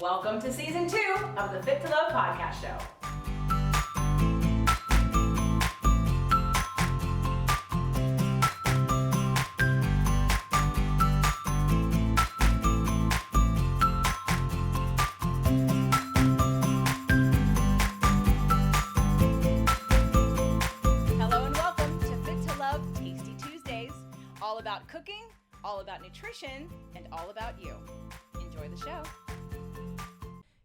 Welcome to season 2 of the Fit to Love podcast show. Hello and welcome to Fit to Love Tasty Tuesdays. All about cooking, all about nutrition, and all about you. Enjoy the show.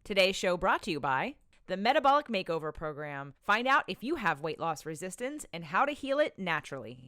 Today's show brought to you by the Metabolic Makeover Program. Find out if you have weight loss resistance and how to heal it naturally.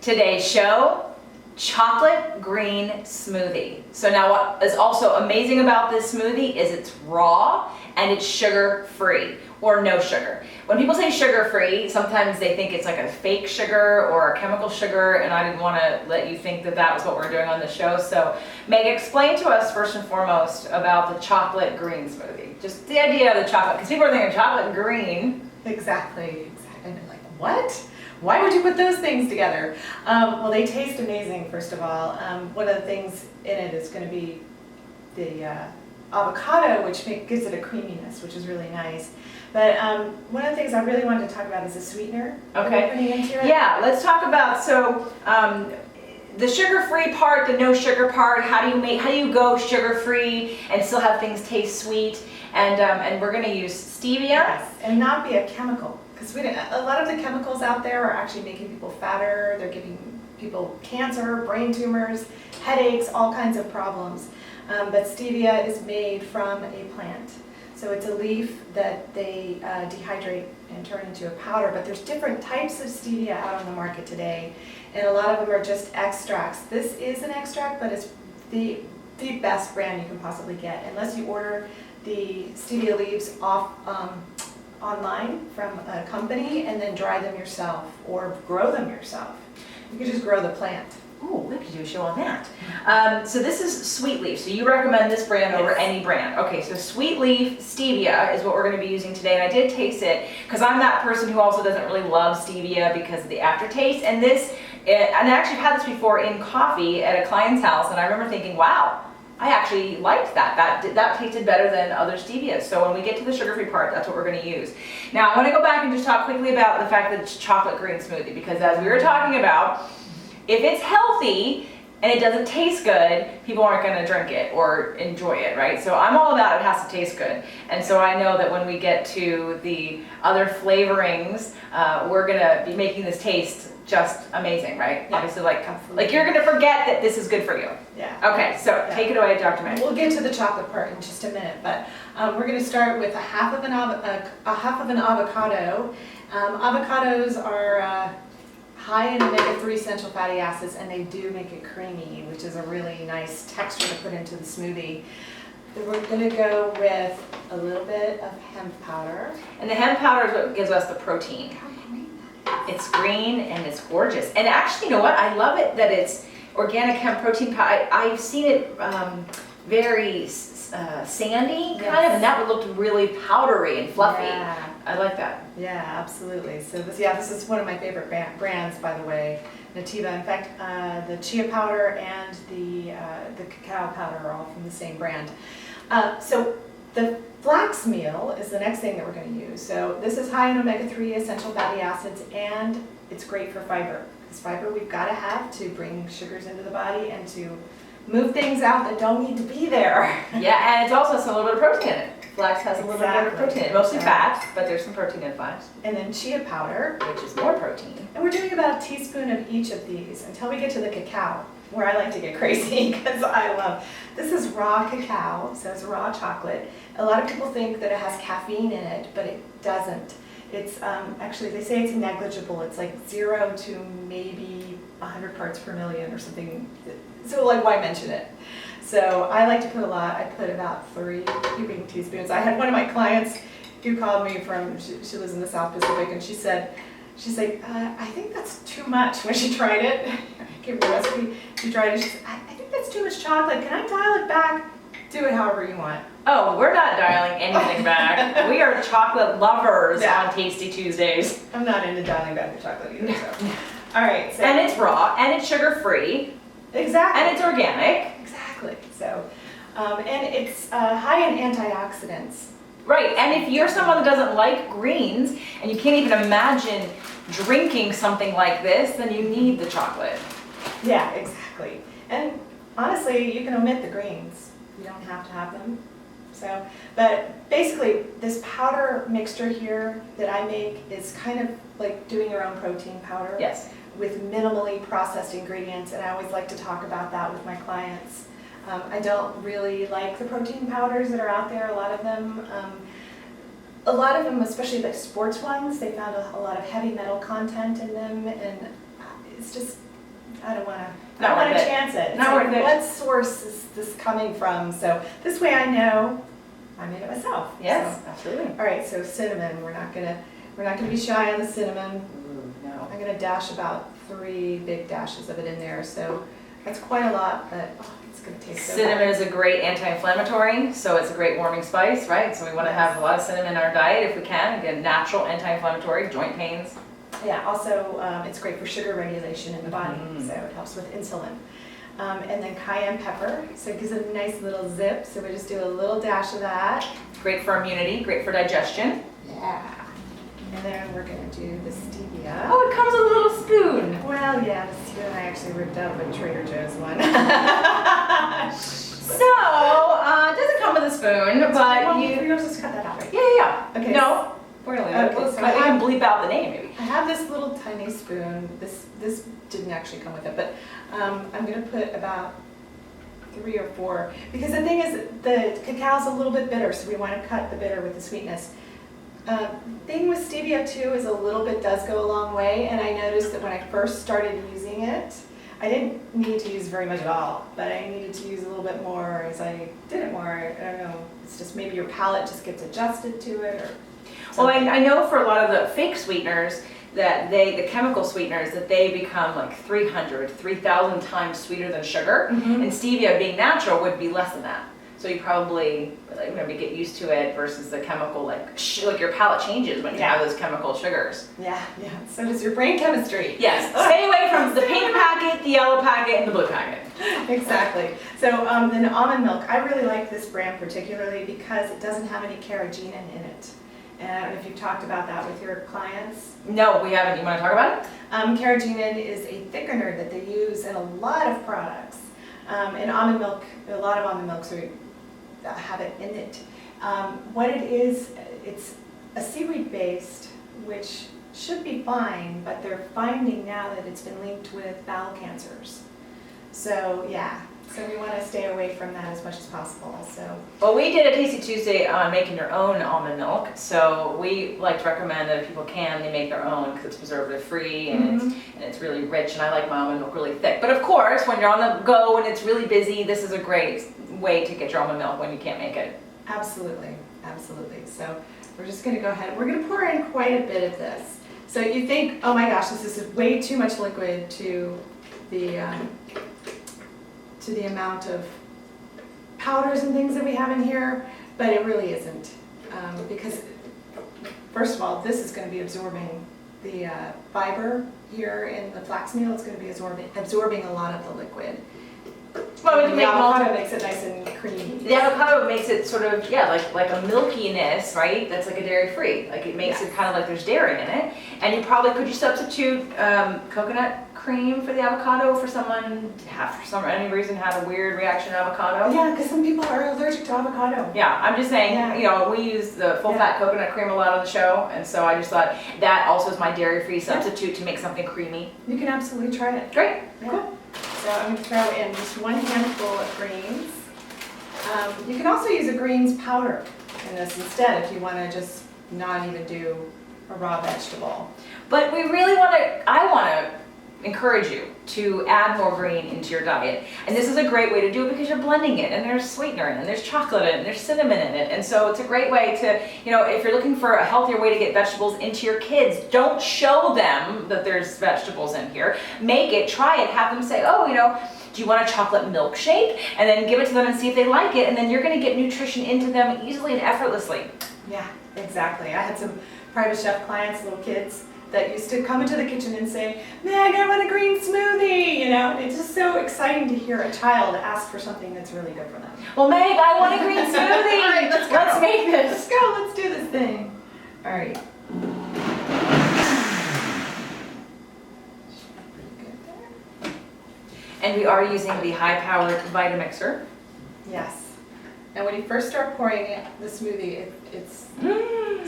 Today's show, chocolate green smoothie. So now what is also amazing about this smoothie is it's raw and it's sugar-free or no sugar. When people say sugar-free, sometimes they think it's like a fake sugar or a chemical sugar, and I didn't want to let you think that that was what we're doing on the show. So Meg, explain to us first and foremost about the chocolate green smoothie. Just the idea of the chocolate, because people are thinking chocolate green. Exactly. And they're like, what? Why would you put those things together? Well, they taste amazing, first of all. One of the things in it is going to be the avocado, which gives it a creaminess, which is really nice. But one of the things I really wanted to talk about is the sweetener. Okay. Putting into it. Yeah, let's talk about the sugar-free part, the no sugar part. How do you go sugar-free and still have things taste sweet? And we're going to use stevia. Yes, and not be a chemical. Because a lot of the chemicals out there are actually making people fatter. They're giving people cancer, brain tumors, headaches, all kinds of problems. But stevia is made from a plant. So it's a leaf that they dehydrate and turn into a powder. But there's different types of stevia out on the market today. And a lot of them are just extracts. This is an extract, but it's the best brand you can possibly get. Unless you order the stevia leaves off online from a company and then dry them yourself or grow them yourself. You can just grow the plant. Ooh, we could do a show on that. So this is Sweet Leaf. So you recommend this brand over any brand. Okay, so Sweet Leaf Stevia is what we're going to be using today. And I did taste it because I'm that person who also doesn't really love stevia because of the aftertaste. And I actually had this before in coffee at a client's house, and I remember thinking, wow, I actually liked that. That tasted better than other stevias. So when we get to the sugar-free part, that's what we're going to use. Now I want to go back and just talk quickly about the fact that it's chocolate green smoothie, because as we were talking about, if it's healthy and it doesn't taste good, people aren't going to drink it or enjoy it, right? So I'm all about it has to taste good. And so I know that when we get to the other flavorings, we're going to be making this taste just amazing, right? Yeah. Obviously, like you're going to forget that this is good for you. Yeah. Okay, so take it away, Dr. Meg. We'll get to the chocolate part in just a minute, but we're going to start with a half of an avocado. Avocados are high in omega-3 essential fatty acids, and they do make it creamy, which is a really nice texture to put into the smoothie. Then we're going to go with a little bit of hemp powder. And the hemp powder is what gives us the protein. How green that is. It's green and it's gorgeous. And actually, you know what? I love it that it's organic hemp protein powder. I've seen it very sandy, kind of, and that would look really powdery and fluffy. Yeah. I like that. Yeah, absolutely. So this is one of my favorite brands, by the way, Nativa. In fact, the chia powder and the cacao powder are all from the same brand. So the flax meal is the next thing that we're going to use. So this is high in omega-3 essential fatty acids, and it's great for fiber. Because fiber we've got to have to bring sugars into the body and to move things out that don't need to be there. Yeah, and it's also has a little bit of protein in it. Flax has a little bit of protein in it. Mostly fat, but there's some protein in flax. And then chia powder, which is more protein. And we're doing about a teaspoon of each of these until we get to the cacao, where I like to get crazy because I love. This is raw cacao, so it's raw chocolate. A lot of people think that it has caffeine in it, but it doesn't. It's actually, they say it's negligible. It's like 0 to maybe 100 parts per million or something. So like, why mention it? So I like to put a lot. I put about 3 heaping teaspoons. I had one of my clients who called me from, she lives in the South Pacific, and she's like, I think that's too much when she tried it. I gave her the recipe. She tried it. She said, I think that's too much chocolate. Can I dial it back? Do it however you want. Oh, we're not dialing anything back. We are chocolate lovers on Tasty Tuesdays. I'm not into dialing back the chocolate either. So. All right. So. And it's raw, and it's sugar-free. Exactly. And it's organic. Exactly. So And it's high in antioxidants. Right, and if you're someone that doesn't like greens and you can't even imagine drinking something like this, then you need the chocolate. Yeah, exactly. And honestly, you can omit the greens. You don't have to have them. So, but basically, this powder mixture here that I make is kind of like doing your own protein powder. Yes. With minimally processed ingredients, and I always like to talk about that with my clients. I don't really like the protein powders that are out there, a lot of them, especially the sports ones, they found a lot of heavy metal content in them, and it's just, I don't want to chance it. Not worth it. What source is this coming from? So this way I know I made it myself. Yes, So, absolutely. all right, so cinnamon, we're not gonna be shy on the cinnamon. Ooh, no. I'm gonna dash about 3 big dashes of it in there, so that's quite a lot, but it's gonna taste so Cinnamon good. is a great anti-inflammatory, so it's a great warming spice, right? So we want to have a lot of cinnamon in our diet if we can. Again, natural anti-inflammatory, joint pains. Yeah, also it's great for sugar regulation in the body, Mhm. so it helps with insulin. And then cayenne pepper, so it gives it a nice little zip, so we just do a little dash of that. Great for immunity, great for digestion. Yeah. And then we're gonna do the stevia. Oh, it comes with a little spoon. Well, yeah, the stevia I actually ripped out of a Trader Joe's one. So, it doesn't come with a spoon, but Well, you... you'll just cut that out, right? Yeah. Okay. No, we're gonna leave it. Okay, so I can bleep out the name, maybe. I have this little tiny spoon. This didn't actually come with it, but I'm going to put about 3 or 4. Because the thing is, the cacao is a little bit bitter, so we want to cut the bitter with the sweetness. Thing with stevia too is a little bit does go a long way, and I noticed that when I first started using it, I didn't need to use very much at all, but I needed to use a little bit more as I did it more. I don't know, it's just maybe your palate just gets adjusted to it, or Well, I know for a lot of the fake sweeteners that the chemical sweeteners, that they become like 300, 3,000 times sweeter than sugar. Mhm. And stevia, being natural, would be less than that. So you probably maybe get used to it versus the chemical, like your palate changes when you have those chemical sugars. yeah, so does your brain chemistry. Yes, stay away from the pink packet, the yellow packet, and the blue packet. Exactly. So then almond milk, I really like this brand particularly because it doesn't have any carrageenan in it. And I don't know if you've talked about that with your clients. No, we haven't. You want to talk about it? Carrageenan is a thickener that they use in a lot of products. And almond milk, a lot of almond milks have it in it. What it is, it's a seaweed based, which should be fine, but they're finding now that it's been linked with bowel cancers. So yeah, so we want to stay away from that as much as possible. So Well, we did a Tasty Tuesday on making your own almond milk, so we like to recommend that if people can, they make their own because it's preservative free and it's really rich, and I like my almond milk really thick. But of course, when you're on the go and it's really busy, this is a great way to get your almond milk when you can't make it. absolutely, absolutely. So we're just going to go ahead. We're going to pour in quite a bit of this. So you think, oh my gosh, this is way too much liquid to the amount of powders and things that we have in here, but it really isn't. Because first of all, this is going to be absorbing the fiber here in the flax meal. It's going to be absorbing a lot of the liquid. Well, we can The make avocado multiple. makes it nice and creamy. The avocado makes it sort of, like a milkiness, right? That's like a dairy-free. Like it makes it kind of like there's dairy in it. And could you substitute coconut cream for the avocado for someone for any reason had a weird reaction to avocado? Yeah, because some people are allergic to avocado. Yeah, I'm just saying, Yeah. we use the full-fat coconut cream a lot on the show, and so I just thought that also is my dairy-free substitute to make something creamy. You can absolutely try it. Great. Yeah. Cool. So I'm going to throw in just 1 handful of greens. You can also use a greens powder in this instead if you want to just not even do a raw vegetable. But I want to encourage you to add more green into your diet. And this is a great way to do it because you're blending it, and there's sweetener in it, and there's chocolate in it, and there's cinnamon in it. And so it's a great way to, if you're looking for a healthier way to get vegetables into your kids, don't show them that there's vegetables in here. Make it, try it, have them say, do you want a chocolate milkshake? And then give it to them and see if they like it, and then you're going to get nutrition into them easily and effortlessly. Yeah, exactly. I had some private chef clients, little kids, that used to come into the kitchen and say, Meg, I want a green smoothie, you know? It's just so exciting to hear a child ask for something that's really good for them. Well, Meg, I want a green smoothie. All right, let's go. Let's make this. Let's go, let's do this thing. All right. And we are using the high-powered Vitamixer. Yes. And when you first start pouring the smoothie, it's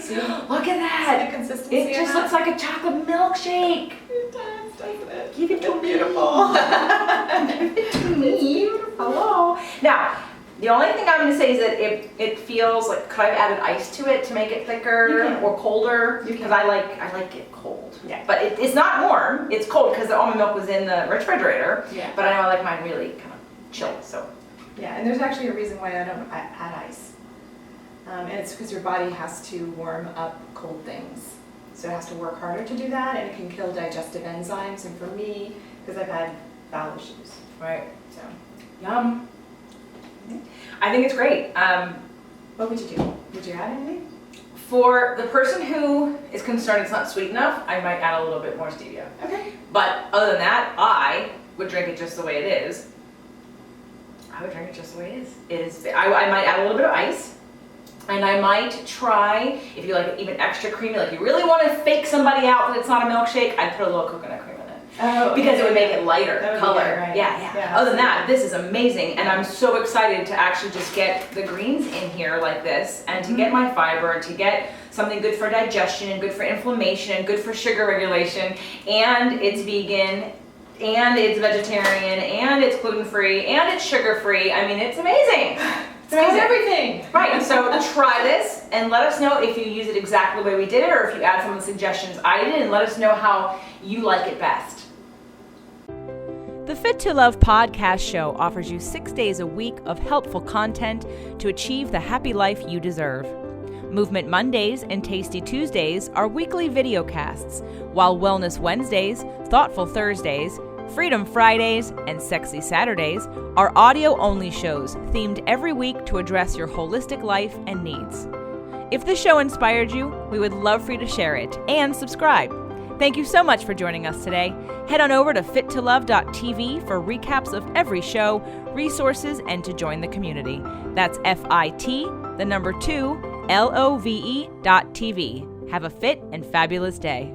see? Look at See that. the consistency. It just looks like a chocolate milkshake. It does, doesn't it? Give it to It's me. beautiful. Give it to me. Hello. Now, the only thing I'm going to say is that it feels like, could I have added ice to it to make it thicker You can. or colder? You can. Because I like it cold. Yeah. But it's not warm. It's cold because the almond milk was in the refrigerator. Yeah. But I know I like mine really kind of chilled. So. Yeah, and there's actually a reason why I don't add ice. And it's because your body has to warm up cold things. So it has to work harder to do that, and it can kill digestive enzymes. And for me, because I've had bowel issues. Right. So, Yum. I think it's great. what would you do? Would you add anything? For the person who is concerned it's not sweet enough, I might add a little bit more stevia. Okay. But other than that, I would drink it just the way it is. I would drink it just the way it is. I might add a little bit of ice, and I might try, if you like it even extra creamy, like you really want to fake somebody out that it's not a milkshake, I'd put a little coconut cream in it. Oh, Because it would make it lighter That would be color. good, right. Yeah. Yeah, Other than that, this is amazing, and I'm so excited to actually just get the greens in here like this, and to get my fiber, and to get something good for digestion, and good for inflammation, and good for sugar regulation, and it's vegan, and it's vegetarian, and it's gluten-free, and it's sugar-free. I mean, it's amazing. It's Got amazing. everything. Right, so try this and let us know if you use it exactly the way we did it, or if you add some of the suggestions I did, and let us know how you like it best. The Fit to Love podcast show offers you 6 days a week of helpful content to achieve the happy life you deserve. Movement Mondays and Tasty Tuesdays are weekly videocasts, while Wellness Wednesdays, Thoughtful Thursdays, Freedom Fridays, and Sexy Saturdays are audio-only shows themed every week to address your holistic life and needs. If the show inspired you, we would love for you to share it and subscribe. Thank you so much for joining us today. Head on over to fittolove.tv for recaps of every show, resources, and to join the community. That's FIT, the number 2, LOVE.tv. Have a fit and fabulous day.